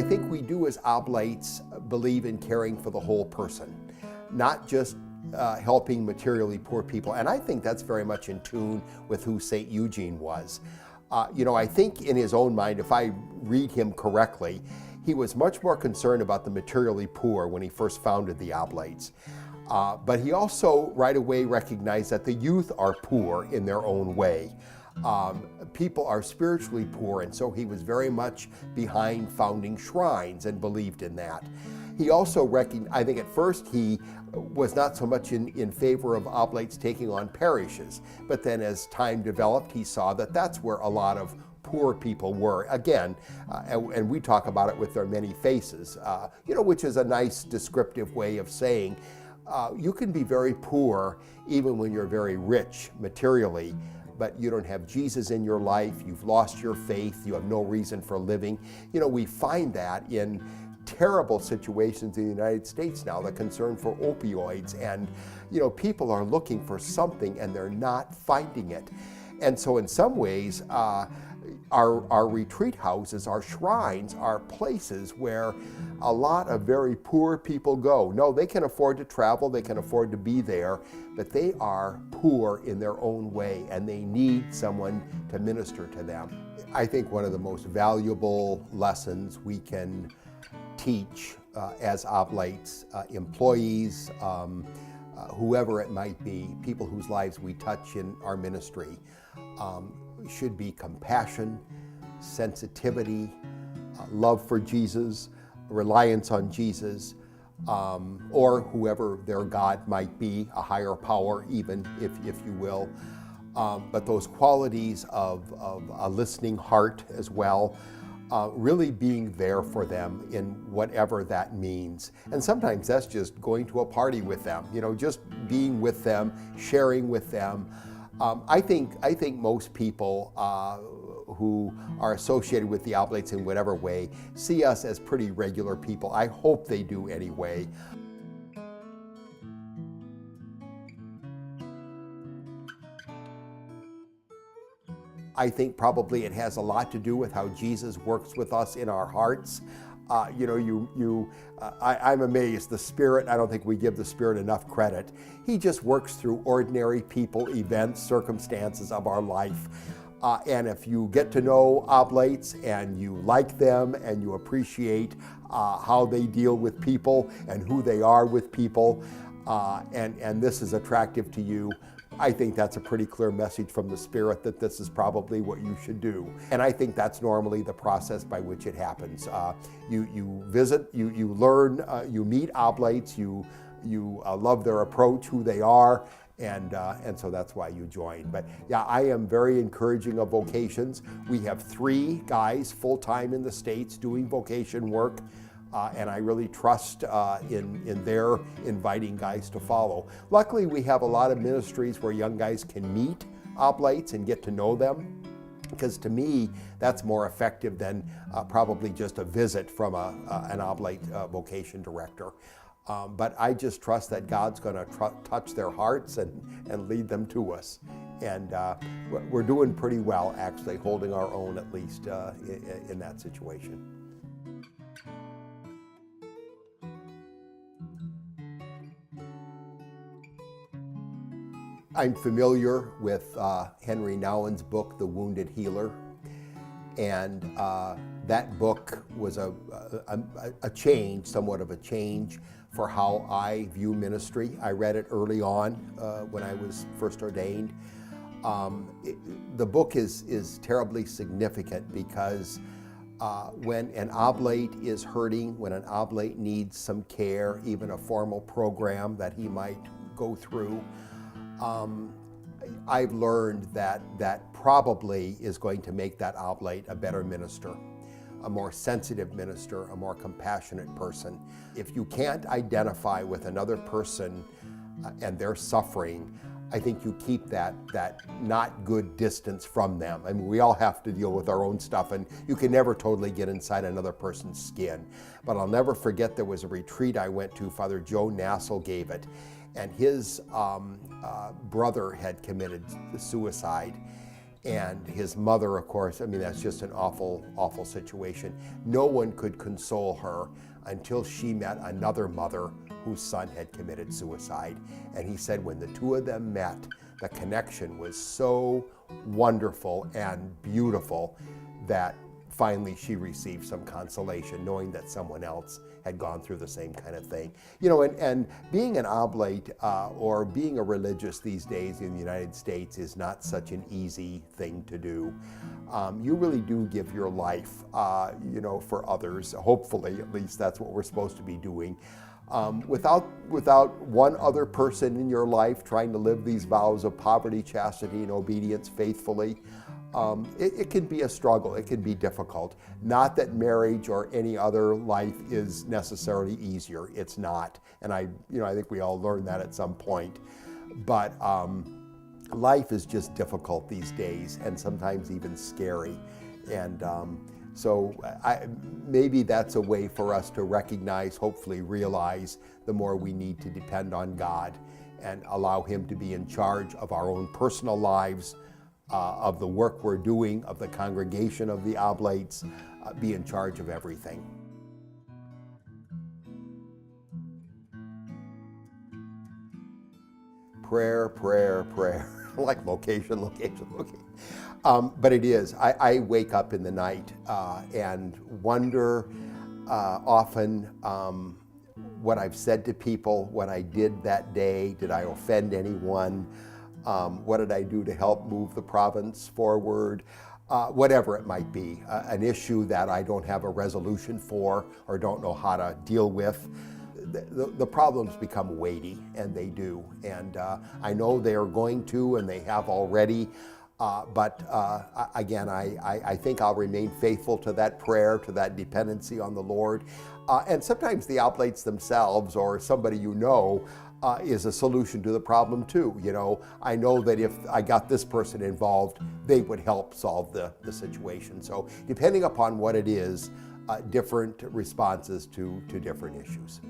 think we do as Oblates believe in caring for the whole person, not just helping materially poor people. And I think that's very much in tune with who St. Eugene was. I think in his own mind, if I read him correctly, he was much more concerned about the materially poor when he first founded the Oblates. But he also right away recognized that the youth are poor in their own way. People are spiritually poor, and so he was very much behind founding shrines and believed in that. He also recognized, I think at first he was not so much in favor of Oblates taking on parishes, but then as time developed, he saw that that's where a lot of poor people were. Again, and we talk about it with their many faces, which is a nice descriptive way of saying you can be very poor even when you're very rich materially, but you don't have Jesus in your life, you've lost your faith, you have no reason for living. We find that in terrible situations in the United States now, the concern for opioids, and people are looking for something and they're not finding it. And so in some ways, our retreat houses, our shrines, are places where a lot of very poor people go. No, they can afford to travel, they can afford to be there, but they are poor in their own way and they need someone to minister to them. I think one of the most valuable lessons we can teach as Oblates, employees, whoever it might be, people whose lives we touch in our ministry, should be compassion, sensitivity, love for Jesus, reliance on Jesus, or whoever their God might be, a higher power even, if you will. But those qualities of a listening heart as well, really being there for them in whatever that means. And sometimes that's just going to a party with them, just being with them, sharing with them. I think most people who are associated with the Oblates in whatever way see us as pretty regular people. I hope they do anyway. I think probably it has a lot to do with how Jesus works with us in our hearts. I'm amazed. The Spirit, I don't think we give the Spirit enough credit. He just works through ordinary people, events, circumstances of our life. And if you get to know Oblates and you like them and you appreciate how they deal with people and who they are with people, and this is attractive to you, I think that's a pretty clear message from the Spirit that this is probably what you should do. And I think that's normally the process by which it happens. You visit, you learn, you meet Oblates, you love their approach, who they are, and so that's why you join. But yeah, I am very encouraging of Vocations. We have 3 guys full-time in the States doing vocation work. And I really trust in their inviting guys to follow. Luckily, we have a lot of ministries where young guys can meet Oblates and get to know them, because to me, that's more effective than probably just a visit from an Oblate vocation director. But I just trust that God's going to touch their hearts and lead them to us. And we're doing pretty well, actually, holding our own, at least in that situation. I'm familiar with Henry Nouwen's book, The Wounded Healer, and that book was a change, somewhat of a change for how I view ministry. I read it early on when I was first ordained. The book is terribly significant because when an Oblate is hurting, when an Oblate needs some care, even a formal program that he might go through, I've learned that probably is going to make that Oblate a better minister, a more sensitive minister, a more compassionate person. If you can't identify with another person and their suffering, I think you keep that not good distance from them. I mean, we all have to deal with our own stuff, and you can never totally get inside another person's skin. But I'll never forget, there was a retreat I went to, Father Joe Nassel gave it, and his brother had committed suicide. And his mother, of course, I mean, that's just an awful, awful situation. No one could console her until she met another mother whose son had committed suicide. And he said when the two of them met, the connection was so wonderful and beautiful that finally she received some consolation knowing that someone else had gone through the same kind of thing. You know, and being an oblate or being a religious these days in the United States is not such an easy thing to do. You really do give your life, you know, for others. Hopefully, at least that's what we're supposed to be doing. Without one other person in your life trying to live these vows of poverty, chastity, and obedience faithfully, it can be a struggle. It can be difficult. Not that marriage or any other life is necessarily easier. It's not. And I think we all learn that at some point. But life is just difficult these days, and sometimes even scary. And so maybe that's a way for us to recognize, hopefully realize, the more we need to depend on God and allow Him to be in charge of our own personal lives, of the work we're doing, of the congregation of the Oblates, be in charge of everything. Prayer, prayer, prayer. Like location, location, location. But it is. I wake up in the night and wonder often what I've said to people, what I did that day. Did I offend anyone? What did I do to help move the province forward? Whatever it might be, an issue that I don't have a resolution for or don't know how to deal with. The problems become weighty, and they do. And I know they are going to, and they have already. But again, I think I'll remain faithful to that prayer, to that dependency on the Lord. And sometimes the Oblates themselves or somebody you know is a solution to the problem too. You know, I know that if I got this person involved, they would help solve the situation. So depending upon what it is, different responses to different issues.